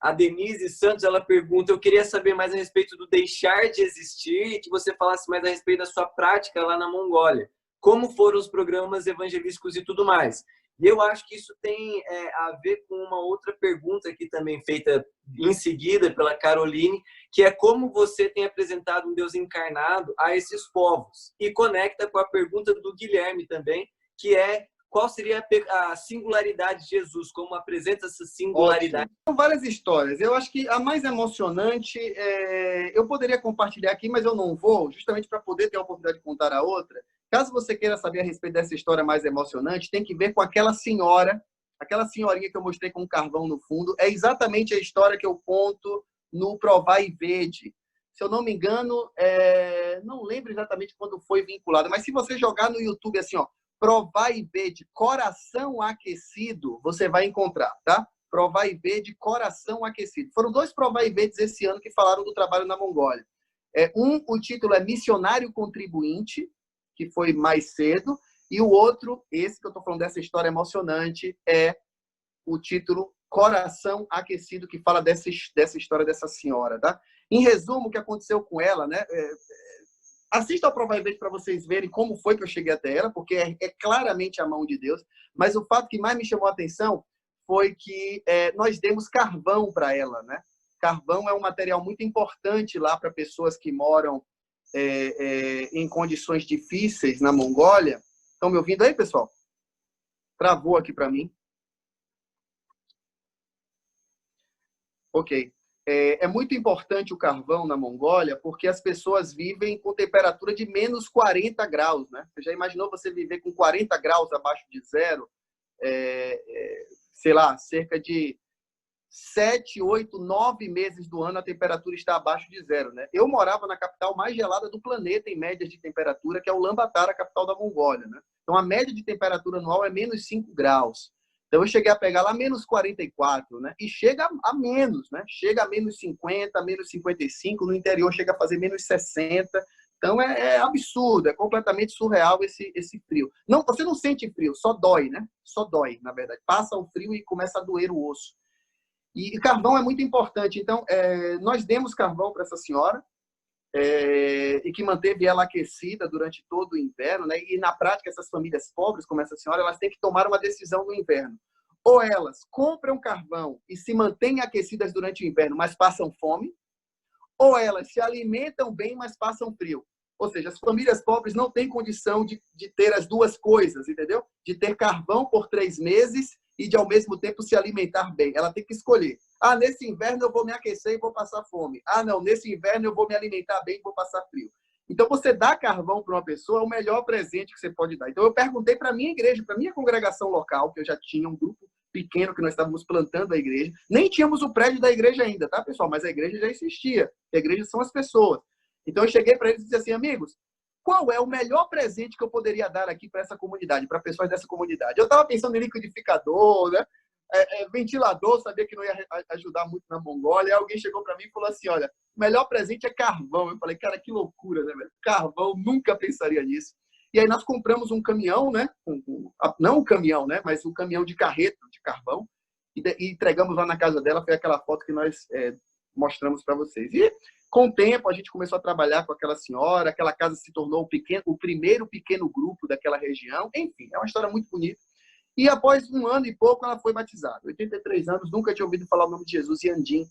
A Denise Santos, ela pergunta, eu queria saber mais a respeito do deixar de existir e que você falasse mais a respeito da sua prática lá na Mongólia. Como foram os programas evangelísticos e tudo mais. E eu acho que isso tem a ver com uma outra pergunta aqui também feita em seguida pela Caroline, que é como você tem apresentado um Deus encarnado a esses povos. E conecta com a pergunta do Guilherme também, que é qual seria a singularidade de Jesus, como apresenta essa singularidade? Ótimo. São várias histórias. Eu acho que a mais emocionante, eu poderia compartilhar aqui, mas eu não vou, justamente para poder ter a oportunidade de contar a outra. Caso você queira saber a respeito dessa história mais emocionante, tem que ver com aquela senhora, aquela senhorinha que eu mostrei com um carvão no fundo. É exatamente a história que eu conto no Provai e Vede. Se eu não me engano, não lembro exatamente quando foi vinculado, mas se você jogar no YouTube assim, ó, Provai e Vede coração aquecido, você vai encontrar, tá? Provai e Vede coração aquecido. Foram 2 Provai e Vedes esse ano que falaram do trabalho na Mongólia. O título é Missionário Contribuinte, que foi mais cedo, e o outro, esse que eu estou falando dessa história emocionante, é o título Coração Aquecido, que fala dessa história dessa senhora, tá? Em resumo, o que aconteceu com ela, né? Assista ao Provai e Vede para vocês verem como foi que eu cheguei até ela, porque é claramente a mão de Deus, mas o fato que mais me chamou a atenção foi que nós demos carvão para ela, né? Carvão é um material muito importante lá para pessoas que moram em condições difíceis na Mongólia. Estão me ouvindo aí, pessoal? Travou aqui para mim. Ok. É muito importante o carvão na Mongólia porque as pessoas vivem com temperatura de menos 40 graus, né? Você já imaginou você viver com 40 graus abaixo de zero? Sei lá, cerca de 7, 8, 9 meses do ano a temperatura está abaixo de zero, né? Eu morava na capital mais gelada do planeta em média de temperatura, que é Ulaanbaatar, a capital da Mongólia, né? Então a média de temperatura anual é menos 5 graus. Então eu cheguei a pegar lá menos 44, né? E chega a menos, né? Chega a menos 50, menos 55, no interior chega a fazer menos 60. Então é absurdo, é completamente surreal esse frio. Não, você não sente frio, só dói, né? Só dói, na verdade. Passa o frio e começa a doer o osso. E carvão é muito importante. Então, nós demos carvão para essa senhora e que manteve ela aquecida durante todo o inverno, né? E, na prática, essas famílias pobres, como essa senhora, elas têm que tomar uma decisão no inverno. Ou elas compram carvão e se mantêm aquecidas durante o inverno, mas passam fome, ou elas se alimentam bem, mas passam frio. Ou seja, as famílias pobres não têm condição de ter as duas coisas, entendeu? De ter carvão por 3 meses e de, ao mesmo tempo, se alimentar bem. Ela tem que escolher. Nesse inverno eu vou me aquecer e vou passar fome. Não, nesse inverno eu vou me alimentar bem e vou passar frio. Então, você dá carvão para uma pessoa é o melhor presente que você pode dar. Então, eu perguntei para a minha igreja, para a minha congregação local, que eu já tinha um grupo pequeno que nós estávamos plantando a igreja. Nem tínhamos o prédio da igreja ainda, tá, pessoal? Mas a igreja já existia. A igreja são as pessoas. Então, eu cheguei para eles e disse assim, amigos, qual é o melhor presente que eu poderia dar aqui para essa comunidade, para pessoas dessa comunidade? Eu estava pensando em liquidificador, né? Ventilador, sabia que não ia ajudar muito na Mongólia. Aí alguém chegou para mim e falou assim, olha, o melhor presente é carvão. Eu falei, cara, que loucura, né, velho? Carvão, nunca pensaria nisso. E aí nós compramos um caminhão, né? Não um caminhão, né? Mas um caminhão de carreta de carvão e entregamos lá na casa dela. Foi aquela foto que nós mostramos para vocês. E com o tempo a gente começou a trabalhar com aquela senhora, aquela casa se tornou o primeiro pequeno grupo daquela região. Enfim, é uma história muito bonita. E após 1 ano e pouco ela foi batizada. 83 anos, nunca tinha ouvido falar o nome de Jesus, Yandim.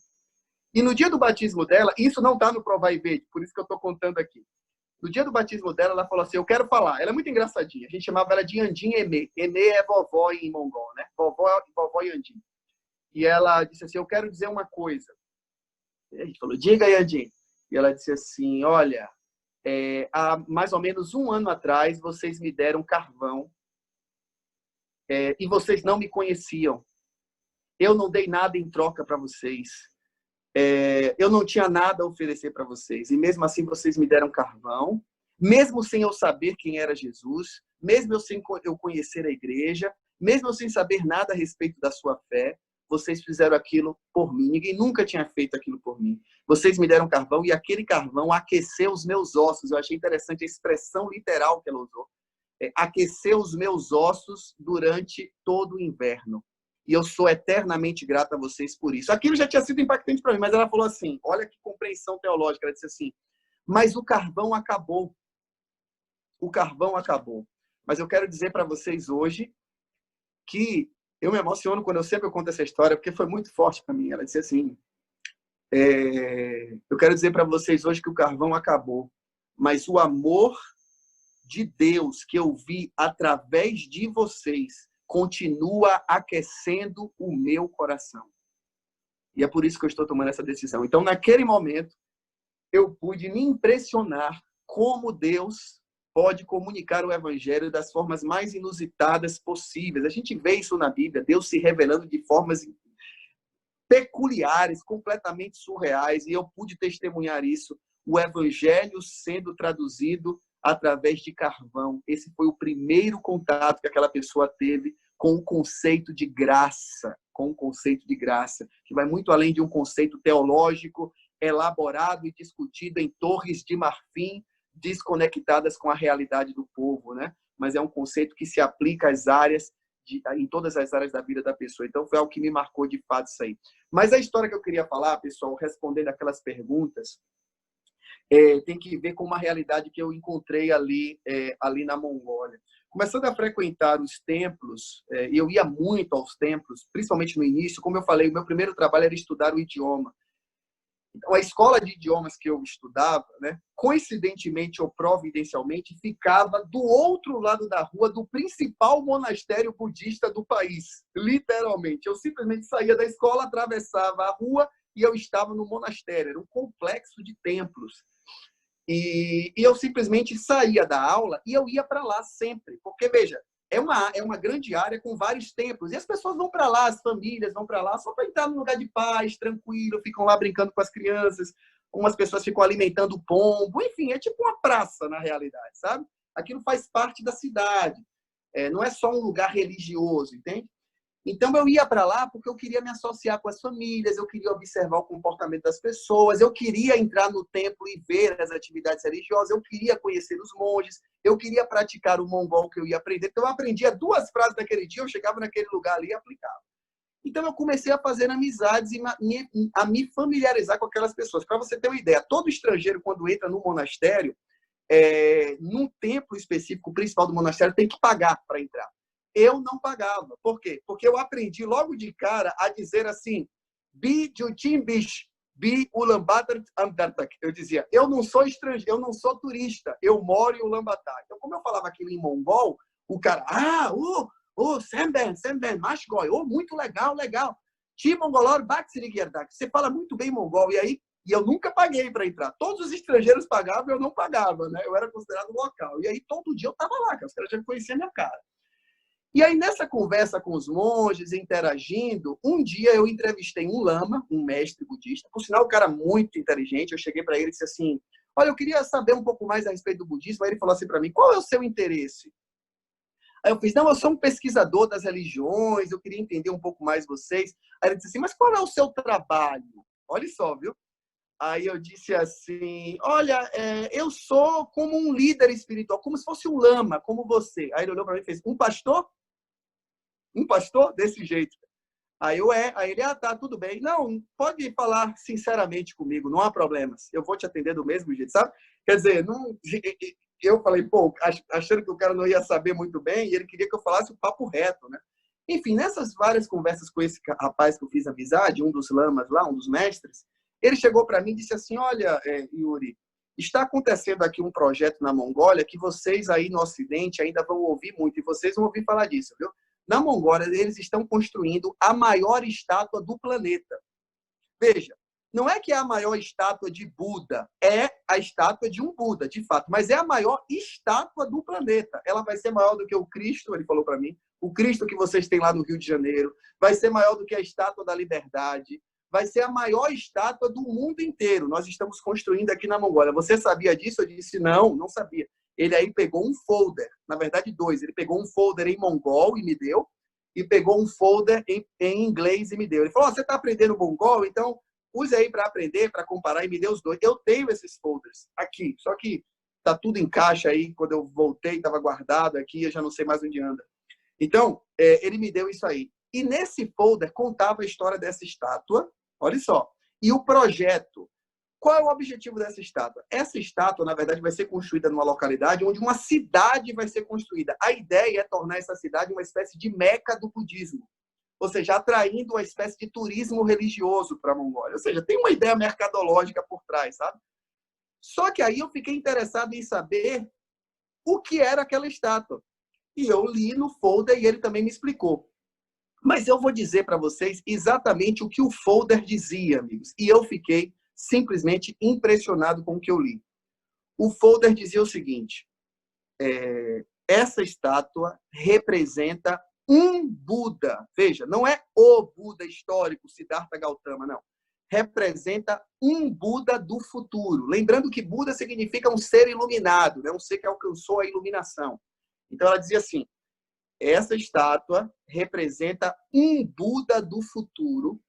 E no dia do batismo dela, isso não está no Provai e Vede, por isso que eu estou contando aqui. No dia do batismo dela, ela falou assim, eu quero falar. Ela é muito engraçadinha. A gente chamava ela de Yandim Eme. Eme é vovó em mongol, né? Vovó Yandim. E ela disse assim, eu quero dizer uma coisa. E a gente falou, diga, Yandim. E ela disse assim, olha, há mais ou menos 1 ano atrás, vocês me deram carvão e vocês não me conheciam. Eu não dei nada em troca para vocês. Eu não tinha nada a oferecer para vocês. E mesmo assim, vocês me deram carvão, mesmo sem eu saber quem era Jesus, mesmo eu sem eu conhecer a igreja, mesmo eu sem saber nada a respeito da sua fé, vocês fizeram aquilo por mim. Ninguém nunca tinha feito aquilo por mim. Vocês me deram carvão e aquele carvão aqueceu os meus ossos. Eu achei interessante a expressão literal que ela usou. Aqueceu os meus ossos durante todo o inverno. E eu sou eternamente grato a vocês por isso. Aquilo já tinha sido impactante para mim, mas ela falou assim, olha que compreensão teológica. Ela disse assim, mas o carvão acabou. O carvão acabou. Mas eu quero dizer para vocês hoje que eu me emociono quando eu sempre conto essa história, porque foi muito forte para mim. Ela disse assim, eu quero dizer para vocês hoje que o carvão acabou, mas o amor de Deus que eu vi através de vocês continua aquecendo o meu coração. E é por isso que eu estou tomando essa decisão. Então, naquele momento, eu pude me impressionar como Deus pode comunicar o evangelho das formas mais inusitadas possíveis. A gente vê isso na Bíblia, Deus se revelando de formas peculiares, completamente surreais, e eu pude testemunhar isso, o evangelho sendo traduzido através de carvão. Esse foi o primeiro contato que aquela pessoa teve com o conceito de graça, que vai muito além de um conceito teológico elaborado e discutido em torres de marfim desconectadas com a realidade do povo, né? Mas é um conceito que se aplica às áreas, em todas as áreas da vida da pessoa. Então, foi algo que me marcou de fato isso aí. Mas a história que eu queria falar, pessoal, respondendo aquelas perguntas, tem que ver com uma realidade que eu encontrei ali na Mongólia. Começando a frequentar os templos, eu ia muito aos templos, principalmente no início. Como eu falei, o meu primeiro trabalho era estudar o idioma. Então, a escola de idiomas que eu estudava, né, coincidentemente ou providencialmente, ficava do outro lado da rua do principal monastério budista do país. Literalmente. Eu simplesmente saía da escola, atravessava a rua e eu estava no monastério. Era um complexo de templos. E eu simplesmente saía da aula e eu ia para lá sempre. Porque, veja, é uma grande área com vários templos. E as pessoas vão para lá, as famílias vão para lá só para entrar num lugar de paz, tranquilo, ficam lá brincando com as crianças. Umas pessoas ficam alimentando pombo. Enfim, é tipo uma praça, na realidade, sabe? Aquilo faz parte da cidade. Não é só um lugar religioso, entende? Então, eu ia para lá porque eu queria me associar com as famílias, eu queria observar o comportamento das pessoas, eu queria entrar no templo e ver as atividades religiosas, eu queria conhecer os monges, eu queria praticar o mongol que eu ia aprender. Então, eu aprendia 2 frases naquele dia, eu chegava naquele lugar ali e aplicava. Então, eu comecei a fazer amizades e a me familiarizar com aquelas pessoas. Para você ter uma ideia, todo estrangeiro, quando entra no monastério, num templo específico, principal do monastério, tem que pagar para entrar. Eu não pagava. Por quê? Porque eu aprendi logo de cara a dizer assim, Bi Jutim Bish, Bi Ulaanbaatar Amdartak. Eu dizia, eu não sou estrangeiro, eu não sou turista, eu moro em Ulaanbaatar. Então, como eu falava aquilo em mongol, o cara, Semben, Mashgoy, muito legal, legal. Ti mongolor Batsirigierdak. Você fala muito bem mongol. E eu nunca paguei para entrar. Todos os estrangeiros pagavam, eu não pagava, né? Eu era considerado local. E aí, todo dia eu estava lá, que os caras já conheciam a minha cara. E aí, nessa conversa com os monges, interagindo, um dia eu entrevistei um lama, um mestre budista, por sinal, um cara muito inteligente. Eu cheguei para ele e disse assim, olha, eu queria saber um pouco mais a respeito do budismo. Aí ele falou assim para mim, qual é o seu interesse? Aí eu fiz, não, eu sou um pesquisador das religiões, eu queria entender um pouco mais vocês. Aí ele disse assim, mas qual é o seu trabalho? Olha só, viu? Aí eu disse assim, olha, eu sou como um líder espiritual, como se fosse um lama, como você. Aí ele olhou para mim e fez, um pastor? Um pastor? Desse jeito. Aí ele, tá, tudo bem. Não, pode falar sinceramente comigo, não há problemas. Eu vou te atender do mesmo jeito, sabe? Quer dizer, não... Eu falei, pô, achando que o cara não ia saber muito bem, e ele queria que eu falasse o papo reto, né? Enfim, nessas várias conversas com esse rapaz que eu fiz amizade, um dos lamas lá, um dos mestres, ele chegou para mim e disse assim, olha, Yuri, está acontecendo aqui um projeto na Mongólia que vocês aí no Ocidente ainda vão ouvir muito, e vocês vão ouvir falar disso, viu? Na Mongólia, eles estão construindo a maior estátua do planeta. Veja, não é que é a maior estátua de Buda, é a estátua de um Buda, de fato, mas é a maior estátua do planeta. Ela vai ser maior do que o Cristo, ele falou para mim, o Cristo que vocês têm lá no Rio de Janeiro, vai ser maior do que a Estátua da Liberdade, vai ser a maior estátua do mundo inteiro. Nós estamos construindo aqui na Mongólia. Você sabia disso? Eu disse, não sabia. Ele aí pegou um folder, na verdade 2. Ele pegou um folder em mongol e me deu, e pegou um folder em inglês e me deu. Ele falou, você está aprendendo mongol? Então, use aí para aprender, para comparar, e me deu os 2. Eu tenho esses folders aqui, só que está tudo em caixa aí. Quando eu voltei, estava guardado aqui, eu já não sei mais onde anda. Então, ele me deu isso aí. E nesse folder contava a história dessa estátua, olha só, e o projeto. Qual é o objetivo dessa estátua? Essa estátua, na verdade, vai ser construída numa localidade onde uma cidade vai ser construída. A ideia é tornar essa cidade uma espécie de meca do budismo. Ou seja, atraindo uma espécie de turismo religioso para a Mongólia. Ou seja, tem uma ideia mercadológica por trás, sabe? Só que aí eu fiquei interessado em saber o que era aquela estátua. E eu li no folder e ele também me explicou. Mas eu vou dizer para vocês exatamente o que o folder dizia, amigos. E eu fiquei simplesmente impressionado com o que eu li. O folder dizia o seguinte: essa estátua representa um Buda. Veja, não é o Buda histórico, Siddhartha Gautama, não. Representa um Buda do futuro. Lembrando que Buda significa um ser iluminado, né? Um ser que alcançou a iluminação. Então ela dizia assim: essa estátua representa um Buda do futuro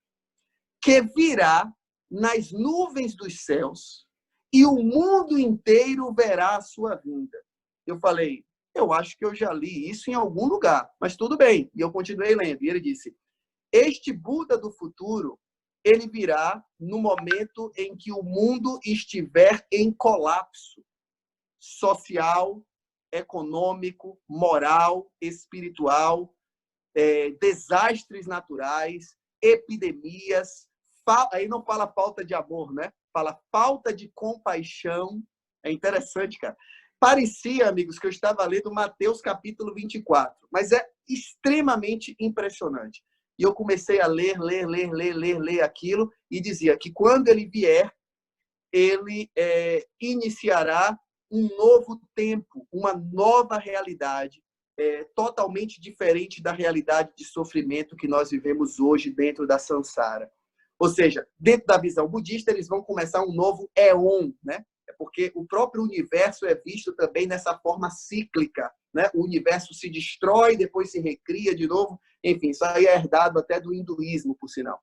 que virá nas nuvens dos céus e o mundo inteiro verá a sua vinda. Eu falei, eu acho que eu já li isso em algum lugar, mas tudo bem. E eu continuei lendo. E ele disse, este Buda do futuro, ele virá no momento em que o mundo estiver em colapso social, econômico, moral, espiritual, desastres naturais, epidemias. Aí não fala falta de amor, né? Fala falta de compaixão. É interessante, cara. Parecia, amigos, que eu estava lendo Mateus capítulo 24, mas é extremamente impressionante. E eu comecei a ler aquilo e dizia que quando ele vier, ele iniciará um novo tempo, uma nova realidade, totalmente diferente da realidade de sofrimento que nós vivemos hoje dentro da Sansara. Ou seja, dentro da visão budista, eles vão começar um novo éon, né? Porque o próprio universo é visto também nessa forma cíclica, né? O universo se destrói, depois se recria de novo. Enfim, isso aí é herdado até do hinduísmo, por sinal.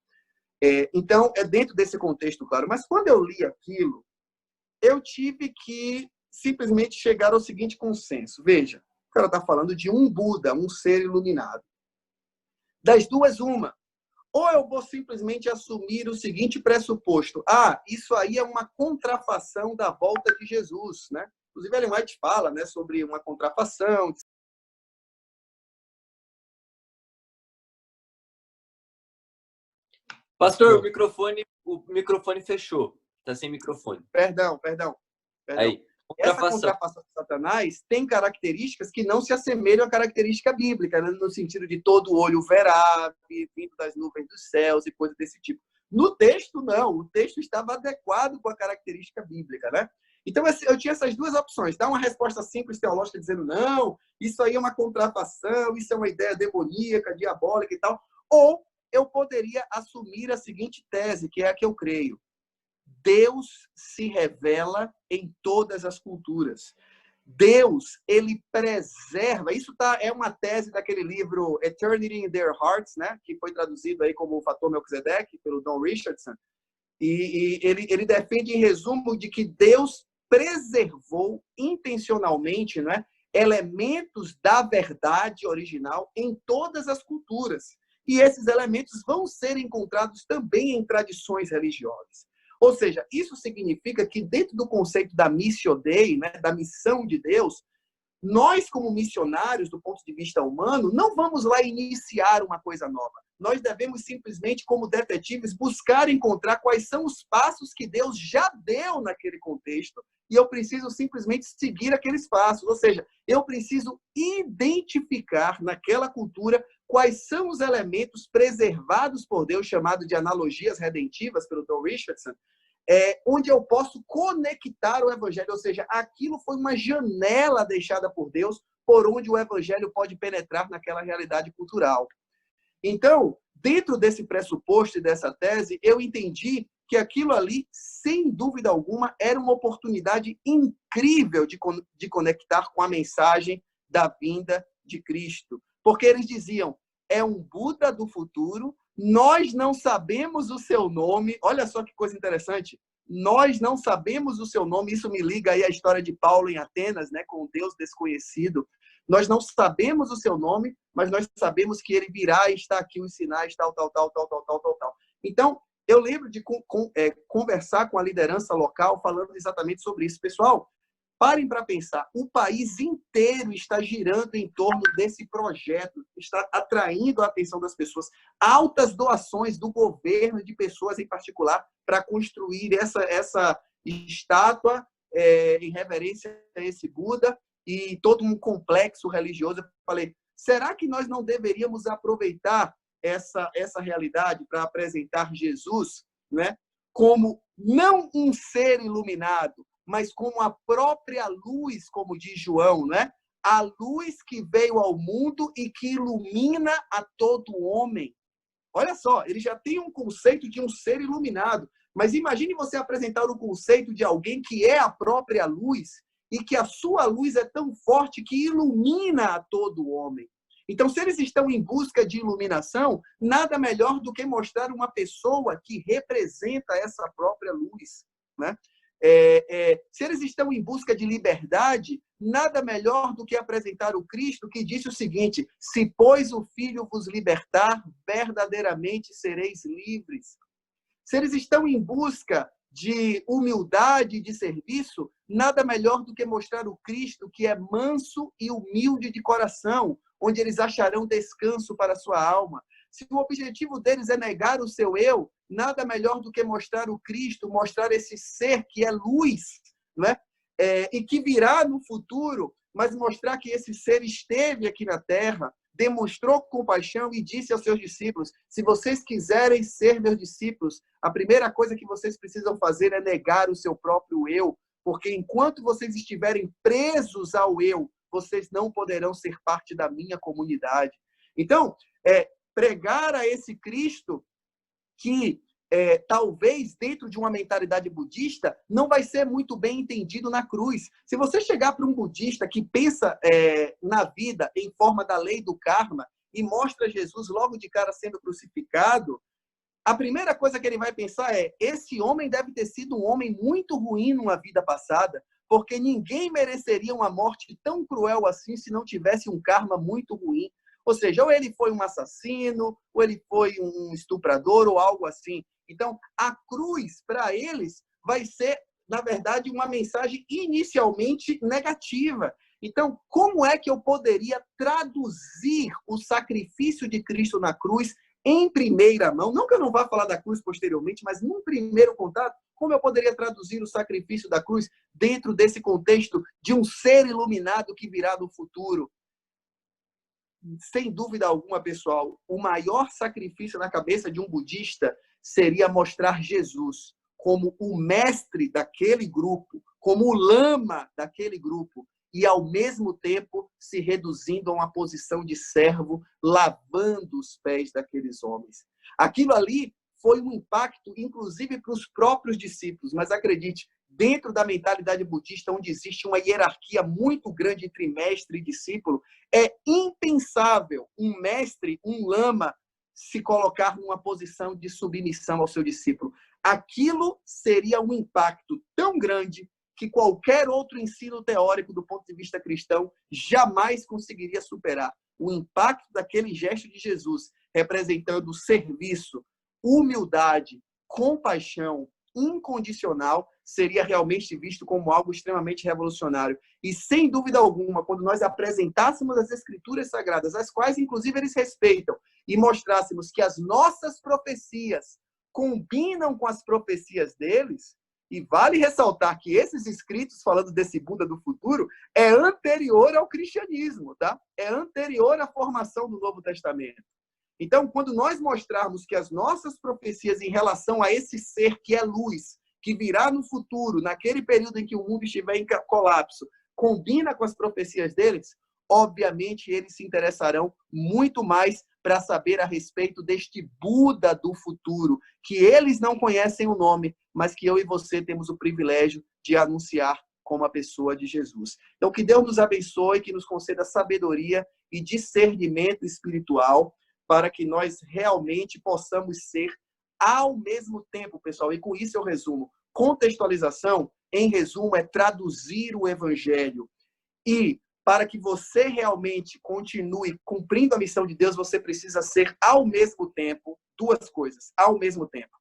Então, é dentro desse contexto, claro. Mas quando eu li aquilo, eu tive que simplesmente chegar ao seguinte consenso. Veja, o cara está falando de um Buda, um ser iluminado. Das duas, uma. Ou eu vou simplesmente assumir o seguinte pressuposto. Isso aí é uma contrafação da volta de Jesus, né? Inclusive, Ellen White fala, né, sobre uma contrafação. Pastor, o microfone fechou. Está sem microfone. Perdão. Aí. Essa contrafação de Satanás tem características que não se assemelham à característica bíblica, né? No sentido de todo olho verá, vindo das nuvens dos céus e coisas desse tipo. No texto, não. O texto estava adequado com a característica bíblica, né? Então, eu tinha essas duas opções. Dar uma resposta simples teológica dizendo, não, isso aí é uma contrafação, isso é uma ideia demoníaca, diabólica e tal. Ou eu poderia assumir a seguinte tese, que é a que eu creio. Deus se revela em todas as culturas. Deus, ele preserva. Isso é uma tese daquele livro Eternity in Their Hearts, né? Que foi traduzido aí como o Fator Melquisedeque, pelo Don Richardson. E ele defende, em resumo, de que Deus preservou intencionalmente, né, elementos da verdade original em todas as culturas. E esses elementos vão ser encontrados também em tradições religiosas. Ou seja, isso significa que dentro do conceito da Missio Dei, né, da missão de Deus, nós, como missionários, do ponto de vista humano, não vamos lá iniciar uma coisa nova. Nós devemos simplesmente, como detetives, buscar encontrar quais são os passos que Deus já deu naquele contexto e eu preciso simplesmente seguir aqueles passos. Ou seja, eu preciso identificar naquela cultura quais são os elementos preservados por Deus, chamado de analogias redentivas pelo Don Richardson, onde eu posso conectar o evangelho, ou seja, aquilo foi uma janela deixada por Deus por onde o evangelho pode penetrar naquela realidade cultural. Então, dentro desse pressuposto e dessa tese, eu entendi que aquilo ali, sem dúvida alguma, era uma oportunidade incrível de conectar com a mensagem da vinda de Cristo. Porque eles diziam, é um Buda do futuro, nós não sabemos o seu nome. Olha só que coisa interessante. Nós não sabemos o seu nome. Isso me liga aí à história de Paulo em Atenas, né, com um Deus desconhecido. Nós não sabemos o seu nome, mas nós sabemos que ele virá e está aqui os sinais, tal. Então, eu lembro de conversar com a liderança local falando exatamente sobre isso. Pessoal, parem para pensar. O país inteiro está girando em torno desse projeto, está atraindo a atenção das pessoas. Altas doações do governo, de pessoas em particular, para construir essa estátua em reverência a esse Buda e todo um complexo religioso. Eu falei, será que nós não deveríamos aproveitar essa realidade para apresentar Jesus, né, como não um ser iluminado, mas como a própria luz, como diz João, né? A luz que veio ao mundo e que ilumina a todo homem. Olha só, ele já tem um conceito de um ser iluminado, mas imagine você apresentar o conceito de alguém que é a própria luz e que a sua luz é tão forte que ilumina a todo homem. Então, se eles estão em busca de iluminação, nada melhor do que mostrar uma pessoa que representa essa própria luz, né? Se eles estão em busca de liberdade, nada melhor do que apresentar o Cristo que disse o seguinte: se, pois, o Filho vos libertar, verdadeiramente sereis livres. Se eles estão em busca de humildade e de serviço, nada melhor do que mostrar o Cristo que é manso e humilde de coração, onde eles acharão descanso para a sua alma. Se o objetivo deles é negar o seu eu, nada melhor do que mostrar o Cristo, mostrar esse ser que é luz, né? E que virá no futuro, mas mostrar que esse ser esteve aqui na Terra, demonstrou compaixão e disse aos seus discípulos: se vocês quiserem ser meus discípulos, a primeira coisa que vocês precisam fazer é negar o seu próprio eu, porque enquanto vocês estiverem presos ao eu, vocês não poderão ser parte da minha comunidade. Então, pregar a esse Cristo que talvez dentro de uma mentalidade budista não vai ser muito bem entendido na cruz. Se você chegar para um budista que pensa na vida em forma da lei do karma e mostra Jesus logo de cara sendo crucificado, a primeira coisa que ele vai pensar é: esse homem deve ter sido um homem muito ruim numa vida passada, porque ninguém mereceria uma morte tão cruel assim se não tivesse um karma muito ruim. Ou seja, ou ele foi um assassino, ou ele foi um estuprador, ou algo assim. Então, a cruz, para eles, vai ser, na verdade, uma mensagem inicialmente negativa. Então, como é que eu poderia traduzir o sacrifício de Cristo na cruz em primeira mão? Não que eu não vá falar da cruz posteriormente, mas num primeiro contato, como eu poderia traduzir o sacrifício da cruz dentro desse contexto de um ser iluminado que virá no futuro? Sem dúvida alguma, pessoal, o maior sacrifício na cabeça de um budista seria mostrar Jesus como o mestre daquele grupo, como o lama daquele grupo, e ao mesmo tempo se reduzindo a uma posição de servo, lavando os pés daqueles homens. Aquilo ali foi um impacto, inclusive, para os próprios discípulos, mas acredite, dentro da mentalidade budista, onde existe uma hierarquia muito grande entre mestre e discípulo, é impensável um mestre, um lama, se colocar numa posição de submissão ao seu discípulo. Aquilo seria um impacto tão grande que qualquer outro ensino teórico do ponto de vista cristão jamais conseguiria superar. O impacto daquele gesto de Jesus, representando serviço, humildade, compaixão incondicional, seria realmente visto como algo extremamente revolucionário. E, sem dúvida alguma, quando nós apresentássemos as Escrituras Sagradas, as quais, inclusive, eles respeitam, e mostrássemos que as nossas profecias combinam com as profecias deles, e vale ressaltar que esses escritos, falando desse Buda do futuro, é anterior ao cristianismo, tá? É anterior à formação do Novo Testamento. Então, quando nós mostrarmos que as nossas profecias em relação a esse ser que é luz, que virá no futuro, naquele período em que o mundo estiver em colapso, combina com as profecias deles, obviamente eles se interessarão muito mais para saber a respeito deste Buda do futuro, que eles não conhecem o nome, mas que eu e você temos o privilégio de anunciar como a pessoa de Jesus. Então, que Deus nos abençoe, que nos conceda sabedoria e discernimento espiritual, para que nós realmente possamos ser ao mesmo tempo, pessoal, e com isso eu resumo. Contextualização, em resumo, é traduzir o evangelho. E para que você realmente continue cumprindo a missão de Deus, você precisa ser, ao mesmo tempo, duas coisas, ao mesmo tempo.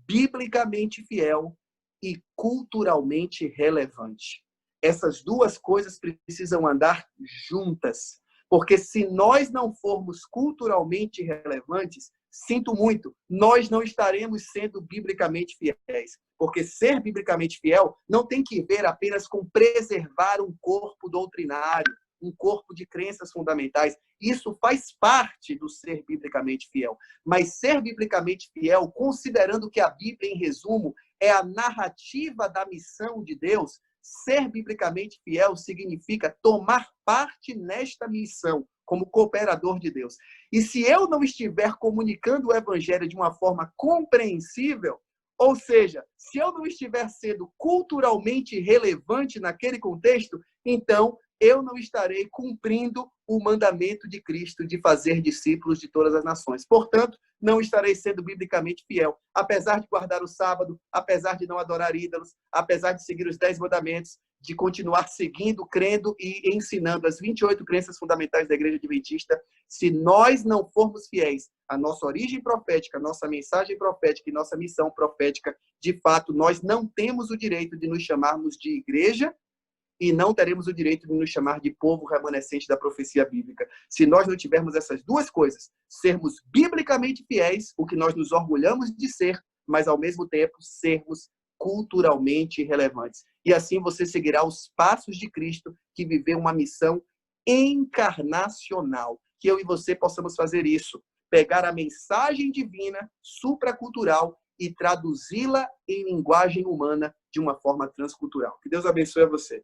Biblicamente fiel e culturalmente relevante. Essas duas coisas precisam andar juntas. Porque se nós não formos culturalmente relevantes, sinto muito, nós não estaremos sendo biblicamente fiéis. Porque ser biblicamente fiel não tem que ver apenas com preservar um corpo doutrinário, um corpo de crenças fundamentais. Isso faz parte do ser biblicamente fiel. Mas ser biblicamente fiel, considerando que a Bíblia, em resumo, é a narrativa da missão de Deus, ser biblicamente fiel significa tomar parte nesta missão como cooperador de Deus. E se eu não estiver comunicando o evangelho de uma forma compreensível, ou seja, se eu não estiver sendo culturalmente relevante naquele contexto, então eu não estarei cumprindo o mandamento de Cristo de fazer discípulos de todas as nações. Portanto, não estarei sendo biblicamente fiel. Apesar de guardar o sábado, apesar de não adorar ídolos, apesar de seguir os 10 mandamentos, de continuar seguindo, crendo e ensinando as 28 crenças fundamentais da Igreja Adventista, se nós não formos fiéis à nossa origem profética, à nossa mensagem profética e nossa missão profética, de fato, nós não temos o direito de nos chamarmos de igreja e não teremos o direito de nos chamar de povo remanescente da profecia bíblica. Se nós não tivermos essas duas coisas, sermos biblicamente fiéis, o que nós nos orgulhamos de ser, mas ao mesmo tempo sermos culturalmente relevantes. E assim você seguirá os passos de Cristo, que viveu uma missão encarnacional. Que eu e você possamos fazer isso, pegar a mensagem divina, supracultural, e traduzi-la em linguagem humana de uma forma transcultural. Que Deus abençoe a você.